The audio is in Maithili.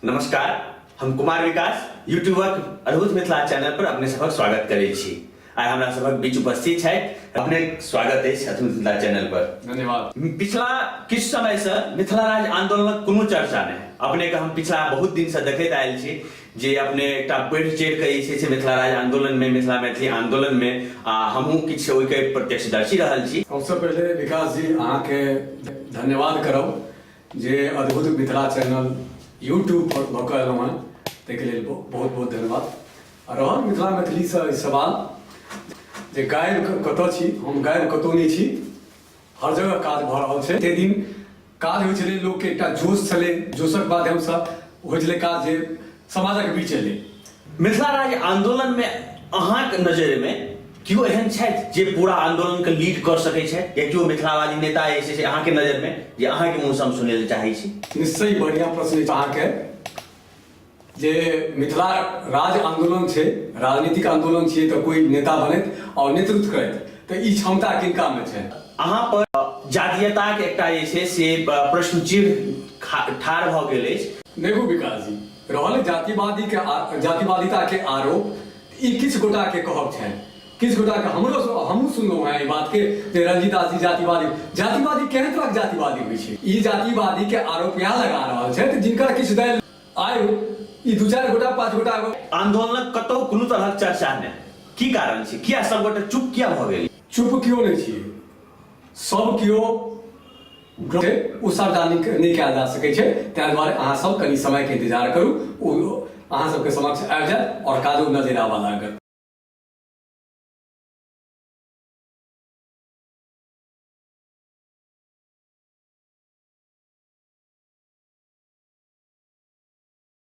नमस्कार, हम कुमार विकास यूट्यूबर अद्भुत मिथिला चैनल पर अपने सबक स्वागत करै छी। आइ हमरा सबक बीच उपस्थित है अपने स्वागत है अद्भुत मिथिला चैनल पर। धन्यवाद। पिछला किछु समय से मिथिला राज आंदोलनक कोनो चर्चा नहीं। अपने के हम पिछला बहुत दिन से देखैत आयल छी जे अपने एकटा बढ़ि चढ़ि के जे छै मिथिला राज आंदोलन में, मिथिला मैथिली आंदोलन में हमहूँ किछु ओहिके प्रत्यक्षदर्शी रहल छी। सबसे पहले विकास जी अहाँ के धन्यवाद करब जे अद्भुत मिथिला चैनल यूट्यूब पर भऽ कऽ एलहुँ हँ, ताहिके लेल बहुत बहुत धन्यवाद। आ रहल मिथिला मैथिली से सवाल जे गायब कतऽ छी, हम गायब कतौ नहीं छी, हर जगह काज भऽ रहल छै। ते दिन काज होइ छलै, लोकके एकटा जोश छलै, जोशक माध्यमसँ होइ छलै काज जे समाजक बीच एलै। मिथिला राज आंदोलन में अहाँक नजर में केओ एहन छथि जे पूरा आंदोलन के लीड कर सकै छै, या केओ मिथिलावादी नेता जे छै अहाँके नजर में जे अहाँके मुँह से हम सुनै लए चाहै छी? निश्चय बढ़िया प्रश्न छै अहाँके जे मिथिला राज आंदोलन छै, राजनीतिक आंदोलन छियै तऽ कोई नेता बनैत और नेतृत्व करैत, तऽ ई क्षमता किनका में छै? अहाँ पर जातीयता के एकटा जे छै से प्रश्न चिन्ह ठाढ़ भऽ गेल अछि। देखू विकास जी, रहल जातिवादिता के आरोप, ई किछु गोटा के कहब छै, किछु गोटा के हमहूँ सुनलहुँ हैं ई बात के जे रंजीत दास जी जातिवादी केहन तरह जातिवादी होइ छै? ई जातिवादी के आरोप यहाँ लगा रहल छै जिनकर किछु दल आयो, ई दू चारि गोटा पांच गोटा आंदोलन कतौ कोनो तरहक चर्चा नहीं, की कारण छै? किया सब गोटे चुप किया भऽ गेल? चुप क्यों नहीं छियै? सब केओ ओ सार्वजनिक नहीं कयल जा सकै छै, ताहि दुआरे अहाँ सब कनि समय के इंतजार करू, ओ अहाँ सबके समक्ष आबि जायत और काजो नजर आबऽ लागत।